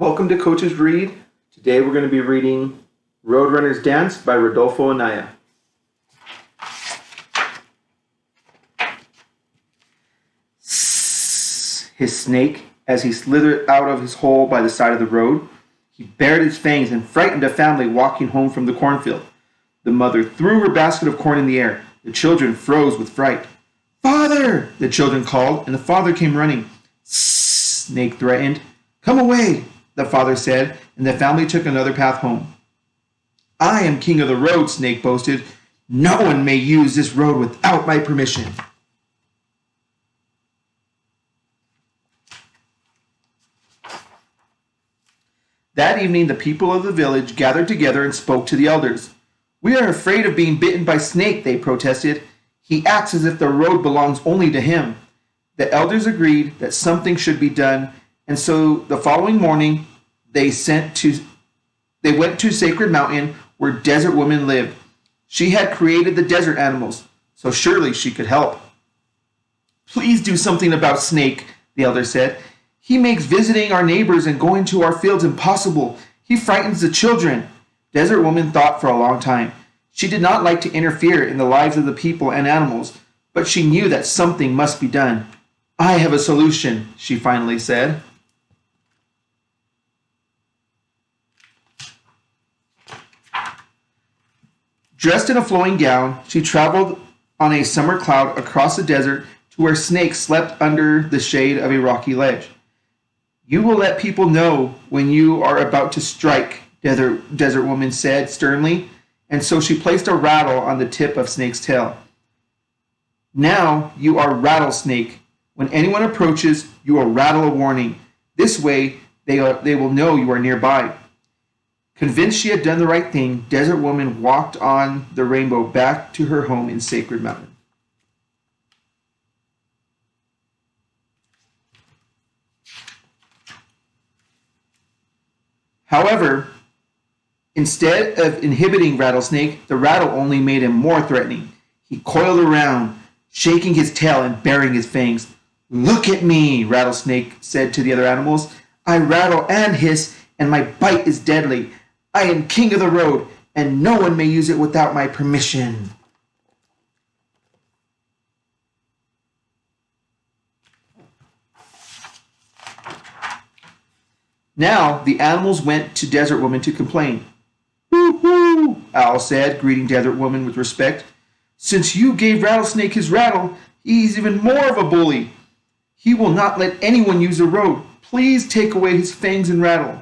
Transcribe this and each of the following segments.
Welcome to Coach's Read. Today we're going to be reading Roadrunner's Dance by Rudolfo Anaya. His snake, as he slithered out of his hole by the side of the road. He bared his fangs and frightened a family walking home from the cornfield. The mother threw her basket of corn in the air. The children froze with fright. "Father!" the children called, and the father came running. Snake threatened. "Come away," the father said, and the family took another path home. "I am king of the road," Snake boasted. "No one may use this road without my permission." That evening, the people of the village gathered together and spoke to the elders. "We are afraid of being bitten by Snake," they protested. "He acts as if the road belongs only to him." The elders agreed that something should be done, and so the following morning they went to Sacred Mountain where Desert Woman lived. She had created the desert animals, so surely she could help. "Please do something about Snake," the elder said. "He makes visiting our neighbors and going to our fields impossible. He frightens the children." Desert Woman thought for a long time. She did not like to interfere in the lives of the people and animals, but she knew that something must be done. "I have a solution," she finally said. Dressed in a flowing gown, she traveled on a summer cloud across the desert to where Snake slept under the shade of a rocky ledge. "You will let people know when you are about to strike," Desert Woman said sternly, and so she placed a rattle on the tip of Snake's tail. "Now you are Rattlesnake. When anyone approaches, you will rattle a warning. This way, they will know you are nearby." Convinced she had done the right thing, Desert Woman walked on the rainbow back to her home in Sacred Mountain. However, instead of inhibiting Rattlesnake, the rattle only made him more threatening. He coiled around, shaking his tail and baring his fangs. "Look at me," Rattlesnake said to the other animals. "I rattle and hiss, and my bite is deadly. I am king of the road, and no one may use it without my permission." Now the animals went to Desert Woman to complain. "Woo-hoo," Owl said, greeting Desert Woman with respect. "Since you gave Rattlesnake his rattle, he's even more of a bully. He will not let anyone use the road. Please take away his fangs and rattle."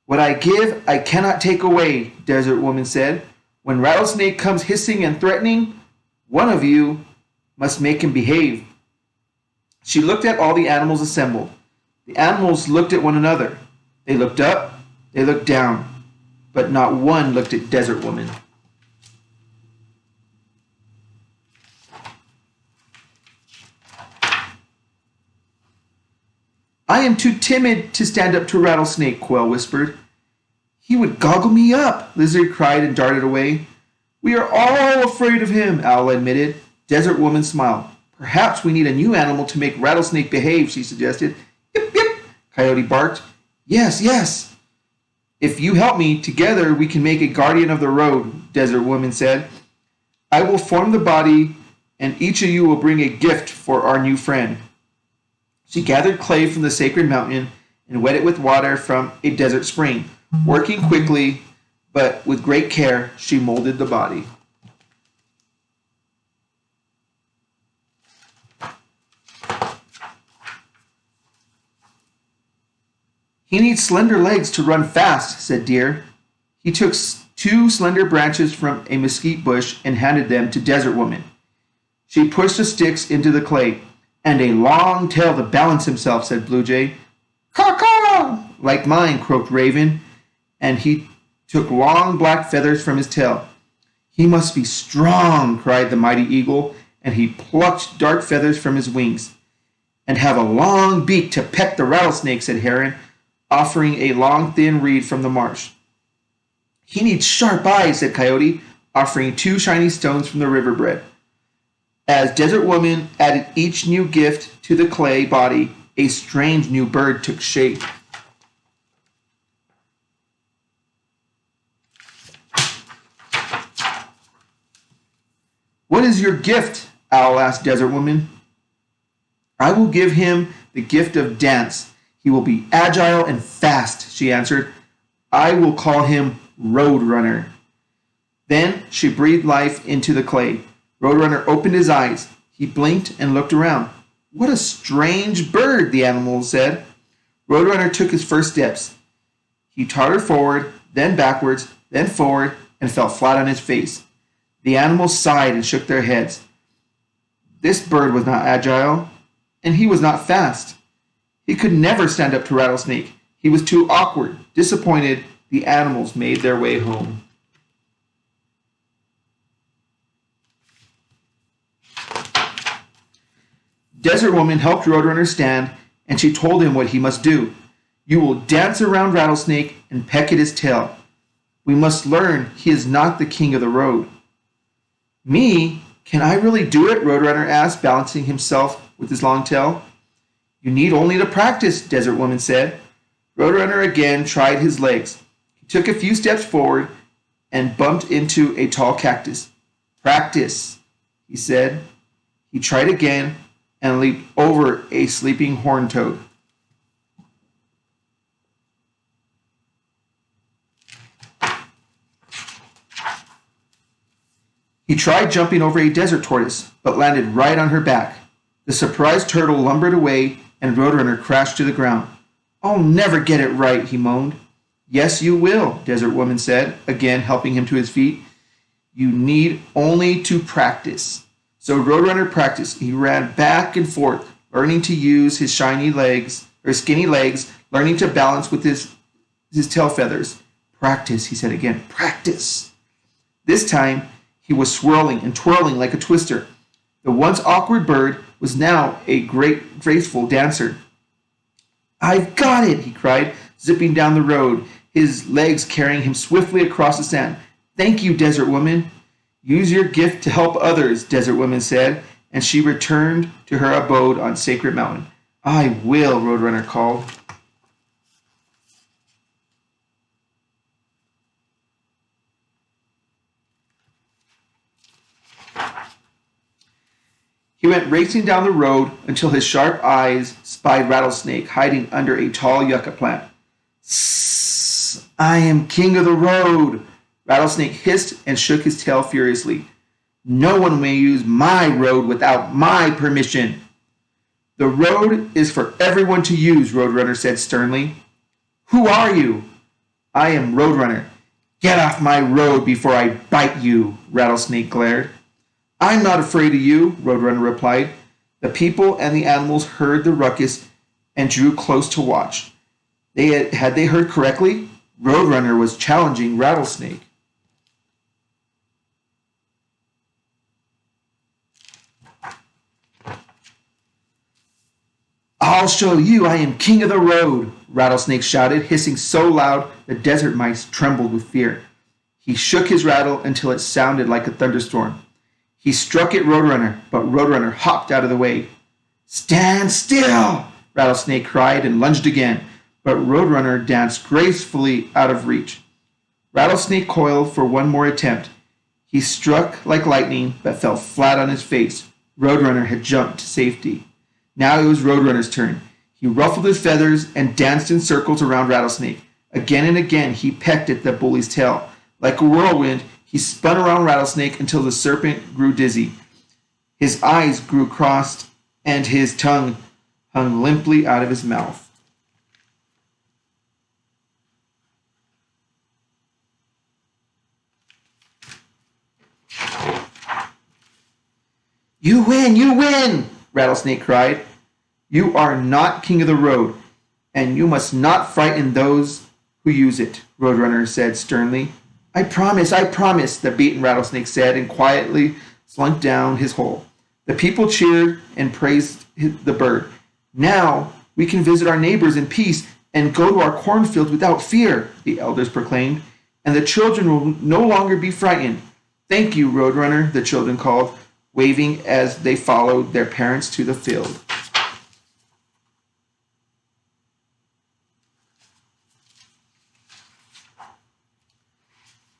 "What I give, I cannot take away," Desert Woman said. "When Rattlesnake comes hissing and threatening, one of you must make him behave." She looked at all the animals assembled. The animals looked at one another. They looked up, they looked down, but not one looked at Desert Woman. "I am too timid to stand up to Rattlesnake," Quail whispered. "He would goggle me up," Lizard cried and darted away. "We are all afraid of him," Owl admitted. Desert Woman smiled. "Perhaps we need a new animal to make Rattlesnake behave," she suggested. "Yip, yip," Coyote barked. "Yes, yes." "If you help me, together we can make a guardian of the road," Desert Woman said. "I will form the body, and each of you will bring a gift for our new friend." She gathered clay from the Sacred Mountain and wet it with water from a desert spring. Working quickly, but with great care, she molded the body. "He needs slender legs to run fast," said Deer. He took 2 slender branches from a mesquite bush and handed them to Desert Woman. She pushed the sticks into the clay. "And a long tail to balance himself," said Blue Jay. "Caw-caw!" "Like mine," croaked Raven, and he took long black feathers from his tail. "He must be strong," cried the mighty eagle, and he plucked dark feathers from his wings. "And have a long beak to peck the rattlesnake," said Heron, offering a long thin reed from the marsh. "He needs sharp eyes," said Coyote, offering 2 shiny stones from the riverbed. As Desert Woman added each new gift to the clay body, a strange new bird took shape. is your gift? Owl asked Desert Woman. I will give him the gift of dance. He will be agile and fast, she answered. I will call him Roadrunner. Then she breathed life into the clay. Roadrunner opened his eyes. He blinked and looked around. What a strange bird, the animal said. Roadrunner took his first steps. He tottered forward, then backwards, then forward, and fell flat on his face. The animals sighed and shook their heads. This bird was not agile, and he was not fast. He could never stand up to Rattlesnake. He was too awkward. Disappointed, the animals made their way home. Desert Woman helped Roadrunner stand, and she told him what he must do. You will dance around Rattlesnake and peck at his tail. We must learn he is not the king of the road. Me? Can I really do it? Roadrunner asked, balancing himself with his long tail. You need only to practice, Desert Woman said. Roadrunner again tried his legs. He took a few steps forward and bumped into a tall cactus. Practice, he said. He tried again and leaped over a sleeping horned toad. He tried jumping over a desert tortoise, but landed right on her back. The surprised turtle lumbered away, and Roadrunner crashed to the ground. I'll never get it right, he moaned. Yes, you will, Desert Woman said, again helping him to his feet. You need only to practice. So Roadrunner practiced. He ran back and forth, learning to use his skinny legs, learning to balance with his tail feathers. Practice, he said again. Practice. This time, he was swirling and twirling like a twister. The once awkward bird was now a graceful dancer. I've got it, he cried, zipping down the road, his legs carrying him swiftly across the sand. Thank you, Desert Woman. Use your gift to help others, Desert Woman said, and she returned to her abode on Sacred Mountain. I will, Roadrunner called. He went racing down the road until his sharp eyes spied Rattlesnake hiding under a tall yucca plant. Sssss, I am king of the road. Rattlesnake hissed and shook his tail furiously. No one may use my road without my permission. The road is for everyone to use, Roadrunner said sternly. Who are you? I am Roadrunner. Get off my road before I bite you, Rattlesnake glared. I'm not afraid of you, Roadrunner replied. The people and the animals heard the ruckus and drew close to watch. Had they heard correctly? Roadrunner was challenging Rattlesnake. I'll show you I am king of the road, Rattlesnake shouted, hissing so loud the desert mice trembled with fear. He shook his rattle until it sounded like a thunderstorm. He struck at Roadrunner, but Roadrunner hopped out of the way. Stand still, Rattlesnake cried and lunged again, but Roadrunner danced gracefully out of reach. Rattlesnake coiled for one more attempt. He struck like lightning, but fell flat on his face. Roadrunner had jumped to safety. Now it was Roadrunner's turn. He ruffled his feathers and danced in circles around Rattlesnake. Again and again he pecked at the bully's tail. Like a whirlwind, he spun around Rattlesnake until the serpent grew dizzy. His eyes grew crossed, and his tongue hung limply out of his mouth. You win, Rattlesnake cried. You are not king of the road, and you must not frighten those who use it, Roadrunner said sternly. I promise, the beaten Rattlesnake said, and quietly slunk down his hole. The people cheered and praised the bird. Now we can visit our neighbors in peace and go to our cornfields without fear, the elders proclaimed, and the children will no longer be frightened. Thank you, Roadrunner, the children called, waving as they followed their parents to the field.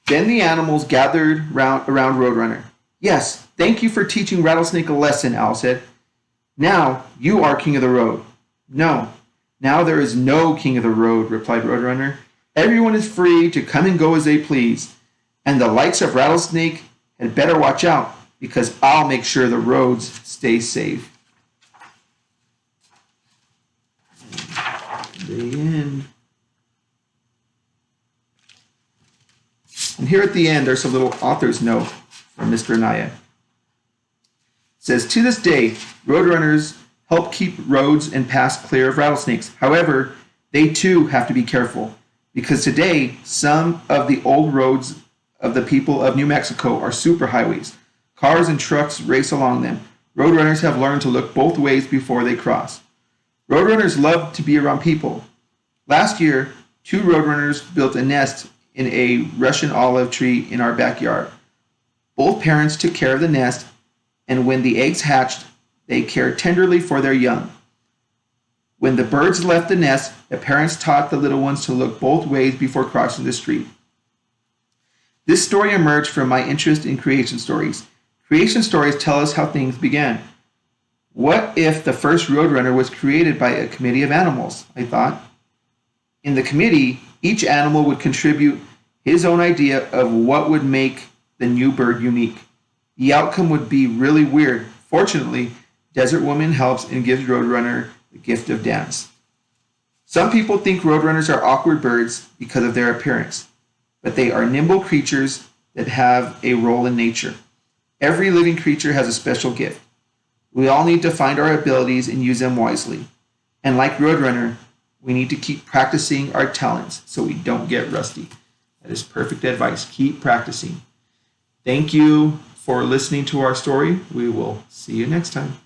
Then the animals gathered around Roadrunner. Yes, Thank you for teaching Rattlesnake a lesson, Owl said. Now you are king of the road. No, now there is no king of the road, replied Roadrunner. Everyone is free to come and go as they please, and the likes of Rattlesnake had better watch out, because I'll make sure the roads stay safe. The end. And here at the end, there's a little author's note from Mr. Anaya. It says, to this day, roadrunners help keep roads and paths clear of rattlesnakes. However, they too have to be careful, because today, some of the old roads of the people of New Mexico are superhighways. Cars and trucks race along them. Roadrunners have learned to look both ways before they cross. Roadrunners love to be around people. Last year, 2 roadrunners built a nest in a Russian olive tree in our backyard. Both parents took care of the nest, and when the eggs hatched, they cared tenderly for their young. When the birds left the nest, the parents taught the little ones to look both ways before crossing the street. This story emerged from my interest in creation stories. Creation stories tell us how things began. What if the first Roadrunner was created by a committee of animals? I thought. In the committee, each animal would contribute his own idea of what would make the new bird unique. The outcome would be really weird. Fortunately, Desert Woman helps and gives Roadrunner the gift of dance. Some people think Roadrunners are awkward birds because of their appearance, but they are nimble creatures that have a role in nature. Every living creature has a special gift. We all need to find our abilities and use them wisely. And like Roadrunner, we need to keep practicing our talents so we don't get rusty. That is perfect advice. Keep practicing. Thank you for listening to our story. We will see you next time.